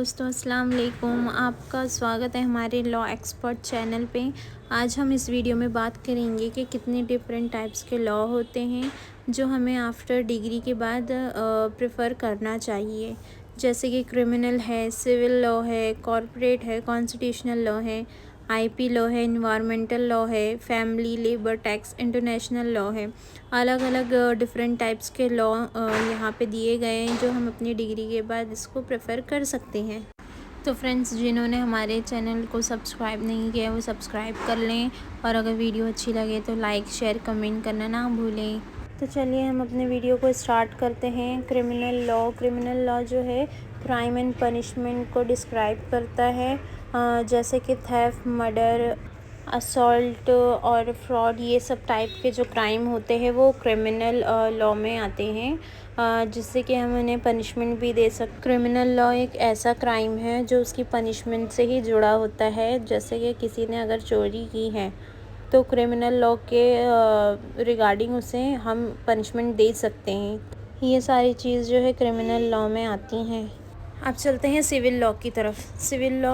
दोस्तों, अस्सलाम वालेकुम। आपका स्वागत है हमारे लॉ एक्सपर्ट चैनल पे। आज हम इस वीडियो में बात करेंगे कि कितने डिफरेंट टाइप्स के लॉ होते हैं जो हमें आफ्टर डिग्री के बाद प्रेफर करना चाहिए। जैसे कि क्रिमिनल है, सिविल लॉ है, कॉर्पोरेट है, कॉन्स्टिट्यूशनल लॉ है, आईपी लॉ है, इन्वायरमेंटल लॉ है, family, labour, tax, international law है। अलग अलग डिफरेंट टाइप्स के लॉ यहाँ पे दिए गए हैं जो हम अपनी डिग्री के बाद इसको प्रेफर कर सकते हैं। तो फ्रेंड्स, जिन्होंने हमारे चैनल को सब्सक्राइब नहीं किया वो सब्सक्राइब कर लें, और अगर वीडियो अच्छी लगे तो लाइक, शेयर, कमेंट करना ना भूलें। तो चलिए हम अपने वीडियो को स्टार्ट करते हैं। क्रिमिनल लॉ जो है क्राइम एंड पनिशमेंट को डिस्क्राइब करता है। जैसे कि थेफ्ट, मर्डर, असॉल्ट और फ्रॉड, ये सब टाइप के जो क्राइम होते हैं वो क्रिमिनल लॉ में आते हैं, जिससे कि हम उन्हें पनिशमेंट भी दे सकते। क्रिमिनल लॉ एक ऐसा क्राइम है जो उसकी पनिशमेंट से ही जुड़ा होता है। जैसे कि किसी ने अगर चोरी की है तो क्रिमिनल लॉ के रिगार्डिंग उसे हम पनिशमेंट दे सकते हैं। ये सारी चीज़ जो है क्रिमिनल लॉ में आती हैं। अब चलते हैं सिविल लॉ की तरफ। सिविल लॉ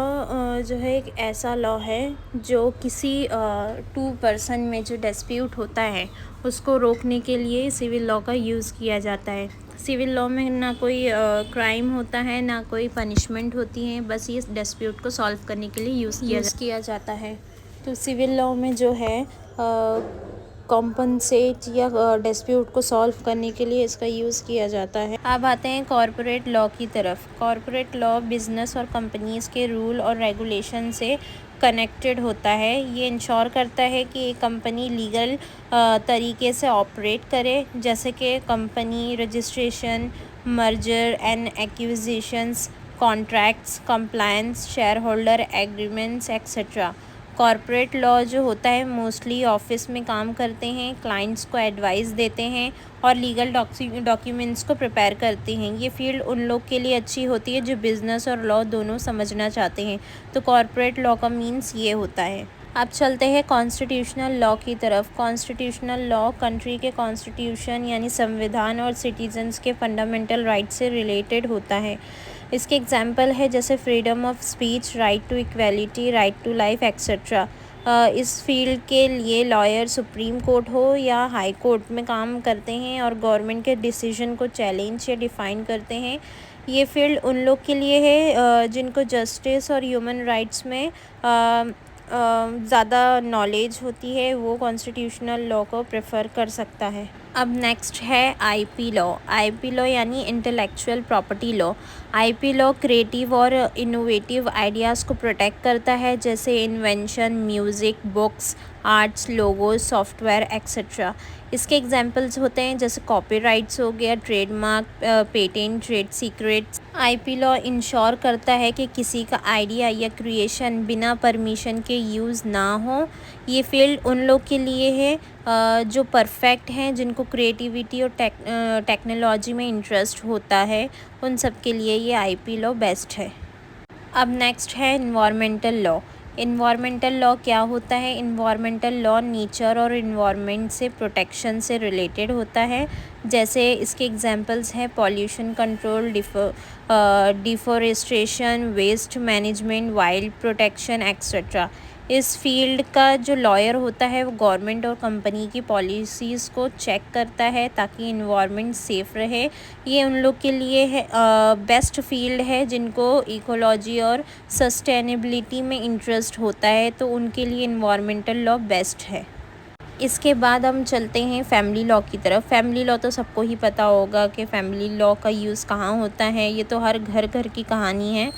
जो है एक ऐसा लॉ है जो किसी टू पर्सन में जो डिस्प्यूट होता है उसको रोकने के लिए सिविल लॉ का यूज़ किया जाता है। सिविल लॉ में ना कोई क्राइम होता है ना कोई पनिशमेंट होती है, बस ये डिस्प्यूट को सॉल्व करने के लिए यूज़ किया जाता है। तो सिविल लॉ में जो है कॉम्पनसेट या डिस्प्यूट को सॉल्व करने के लिए इसका यूज़ किया जाता है। अब आते हैं कॉरपोरेट लॉ की तरफ। कॉरपोरेट लॉ बिजनेस और कंपनीज़ के रूल और रेगुलेशन से कनेक्टेड होता है। ये इंश्योर करता है कि एक कंपनी लीगल तरीके से ऑपरेट करे, जैसे कि company registration, merger and acquisitions, contracts, compliance, share holder agreements etcetera. Corporate law जो होता है मोस्टली ऑफिस में काम करते हैं, क्लाइंट्स को एडवाइस देते हैं और लीगल डॉक्यूमेंट्स को प्रिपेयर करते हैं। ये फील्ड उन लोग के लिए अच्छी होती है जो बिज़नेस और लॉ दोनों समझना चाहते हैं। तो कॉर्पोरेट लॉ का मीन्स ये होता है। अब चलते हैं कॉन्स्टिट्यूशनल लॉ की तरफ। कॉन्स्टिट्यूशनल लॉ कंट्री के कॉन्स्टिट्यूशन यानी संविधान और सिटीजन्स के फंडामेंटल राइट से रिलेटेड होता है। इसके एग्जाम्पल है जैसे freedom of speech, right to equality, right to life etcetera. इस फील्ड के लिए लॉयर सुप्रीम कोर्ट हो या हाई कोर्ट में काम करते हैं और गवर्नमेंट के डिसीजन को चैलेंज या डिफ़ाइन करते हैं। ये फील्ड उन लोग के लिए है जिनको जस्टिस और ह्यूमन राइट्स में ज़्यादा नॉलेज होती है, वो कॉन्स्टिट्यूशनल लॉ को प्रेफर कर सकता है। अब नेक्स्ट है आईपी लॉ। आईपी लॉ यानी intellectual property law. IP law creative और इनोवेटिव आइडियाज़ को प्रोटेक्ट करता है, जैसे invention, music, books, arts, logos, software etcetera. इसके एग्जांपल्स होते हैं जैसे कॉपीराइट्स हो गया, trademark, patent, trade secrets. IP law ensure करता है कि किसी का आइडिया या क्रिएशन बिना परमिशन के यूज़ ना हो। ये फील्ड उन लोग के लिए है जो परफेक्ट हैं, जिनको क्रिएटिविटी और टेक्नोलॉजी में इंटरेस्ट होता है, उन सब के लिए ये आईपी लॉ बेस्ट है। अब नेक्स्ट है इन्वायरमेंटल लॉ। इन्वायरमेंटल लॉ क्या होता है? इन्वायरमेंटल लॉ नेचर और इन्वायरमेंट से प्रोटेक्शन से रिलेटेड होता है। जैसे इसके एग्जांपल्स हैं pollution control, deforestation, waste management, wild protection etcetera. इस फील्ड का जो लॉयर होता है वो गवर्नमेंट और कंपनी की पॉलिसीज़ को चेक करता है ताकि इन्वायरमेंट सेफ़ रहे। ये उन लोग के लिए है बेस्ट फील्ड है जिनको इकोलॉजी और सस्टेनेबिलिटी में इंटरेस्ट होता है, तो उनके लिए इन्वायरमेंटल लॉ बेस्ट है। इसके बाद हम चलते हैं फैमिली लॉ की तरफ। फैमिली लॉ तो सबको ही पता होगा कि फैमिली लॉ का यूज़ कहाँ होता है, ये तो हर घर की कहानी है।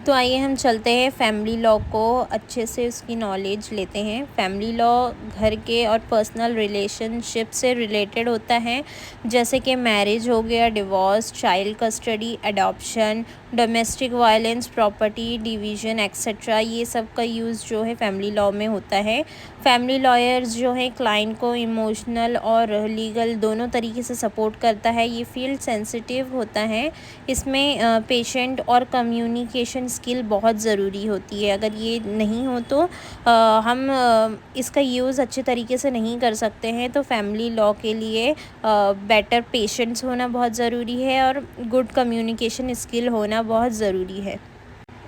तो आइए हम चलते हैं फैमिली लॉ को अच्छे से उसकी नॉलेज लेते हैं। फैमिली लॉ घर के और पर्सनल रिलेशनशिप से रिलेटेड होता है, जैसे कि मैरिज हो गया, divorce, child custody, adoption, domestic violence, property division etcetera. ये सब का यूज़ जो है फैमिली लॉ में होता है। फैमिली लॉयर्स जो है क्लाइंट को इमोशनल और लीगल दोनों तरीके से सपोर्ट करता है। ये फील्ड सेंसिटिव होता है, इसमें पेशेंट और कम्युनिकेशन स्किल बहुत ज़रूरी होती है। अगर ये नहीं हो तो हम इसका यूज़ अच्छे तरीके से नहीं कर सकते हैं। तो फैमिली लॉ के लिए बेटर पेशेंस होना बहुत ज़रूरी है और गुड कम्युनिकेशन स्किल होना बहुत ज़रूरी है।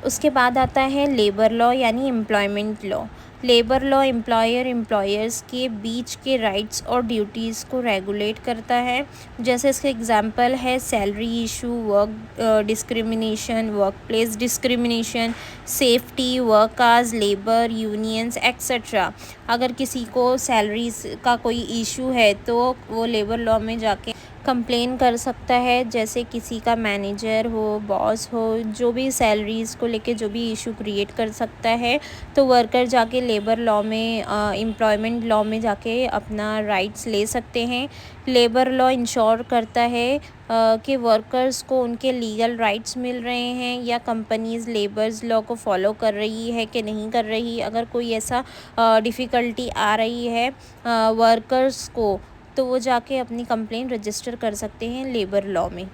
उसके बाद आता है लेबर लॉ यानी employment law. Labour law employer employers के बीच के राइट्स और ड्यूटीज़ को रेगुलेट करता है। जैसे इसके एग्जांपल है salary issue, work discrimination, work place discrimination, safety, work hours, labour unions etcetera. अगर किसी को सैलरीज का कोई इशू है तो वो लेबर लॉ में जाके कंप्लेन कर सकता है। जैसे किसी का मैनेजर हो, बॉस हो, जो भी सैलरीज़ को लेके जो भी इशू क्रिएट कर सकता है, तो वर्कर जाके लेबर लॉ में एम्प्लॉयमेंट लॉ में जाके अपना राइट्स ले सकते हैं। लेबर लॉ इंश्योर करता है कि वर्कर्स को उनके लीगल राइट्स मिल रहे हैं या कंपनीज़ लेबर्स लॉ को फॉलो कर रही है कि नहीं कर रही। अगर कोई ऐसा डिफ़िकल्टी आ रही है वर्कर्स को, तो वो जाके अपनी कंप्लेंट रजिस्टर कर सकते हैं लेबर लॉ में।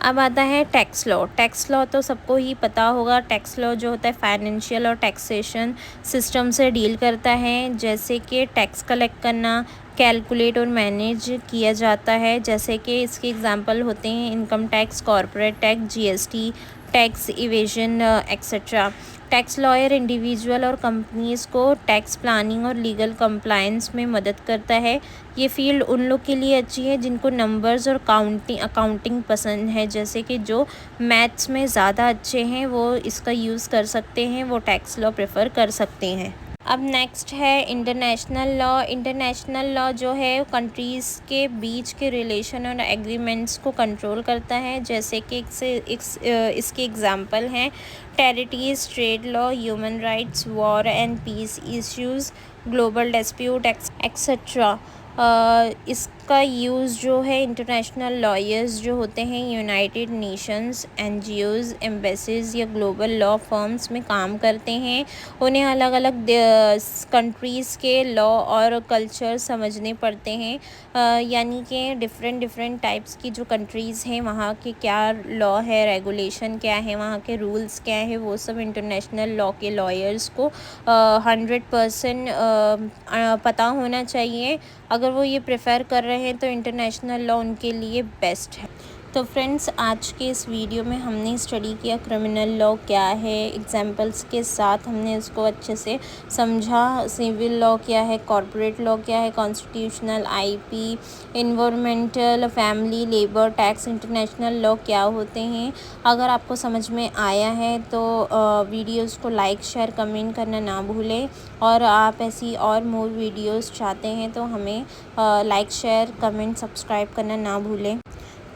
अब आता है टैक्स लॉ। टैक्स लॉ तो सबको ही पता होगा। टैक्स लॉ जो होता है फाइनेंशियल और टैक्सेशन सिस्टम से डील करता है। जैसे कि टैक्स कलेक्ट करना, कैलकुलेट और मैनेज किया जाता है। जैसे कि इसके एग्जांपल होते हैं income tax, corporate tax, GST, tax evasion etcetera. Tax lawyer individual और कंपनीज़ को टैक्स प्लानिंग और लीगल कंप्लायंस में मदद करता है। ये फील्ड उन लोग के लिए अच्छी है जिनको नंबर्स और अकाउंटिंग पसंद है। जैसे कि जो मैथ्स में ज़्यादा अच्छे हैं वो इसका यूज़ कर सकते हैं, वो टैक्स लॉ प्रेफर कर सकते हैं। अब नेक्स्ट है इंटरनेशनल लॉ। इंटरनेशनल लॉ जो है कंट्रीज़ के बीच के रिलेशन और एग्रीमेंट्स को कंट्रोल करता है। जैसे कि इसके एग्जांपल हैं territories, trade law, human rights, war and peace issues, global dispute etcetera. इसका यूज़ जो है इंटरनेशनल लॉयर्स जो होते हैं यूनाइटेड नेशंस, एनजीओज़, एम्बेसीज या ग्लोबल लॉ फर्म्स में काम करते हैं। उन्हें अलग अलग कंट्रीज़ के लॉ और कल्चर समझने पड़ते हैं। यानी कि डिफरेंट टाइप्स की जो कंट्रीज़ हैं वहाँ के क्या लॉ है, रेगुलेशन क्या है, वहाँ के रूल्स क्या है, वो सब इंटरनेशनल लॉ के लॉयर्स को 100% पता होना चाहिए। अगर वो ये प्रेफर कर रहे हैं तो इंटरनेशनल लॉ उनके लिए बेस्ट है। तो फ्रेंड्स, आज के इस वीडियो में हमने स्टडी किया क्रिमिनल लॉ क्या है, एग्जांपल्स के साथ हमने इसको अच्छे से समझा। सिविल लॉ क्या है, कॉर्पोरेट लॉ क्या है, constitutional, IP, environmental, family, labour, tax, international law क्या होते हैं। अगर आपको समझ में आया है तो वीडियोस को लाइक, शेयर, कमेंट करना ना भूलें। और आप ऐसी और मोर वीडियोस चाहते हैं तो हमें लाइक, शेयर, कमेंट, सब्सक्राइब करना ना भूलें।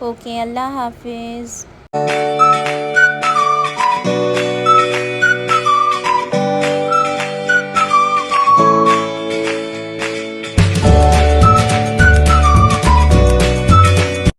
ओके, अल्लाह हाफिज़।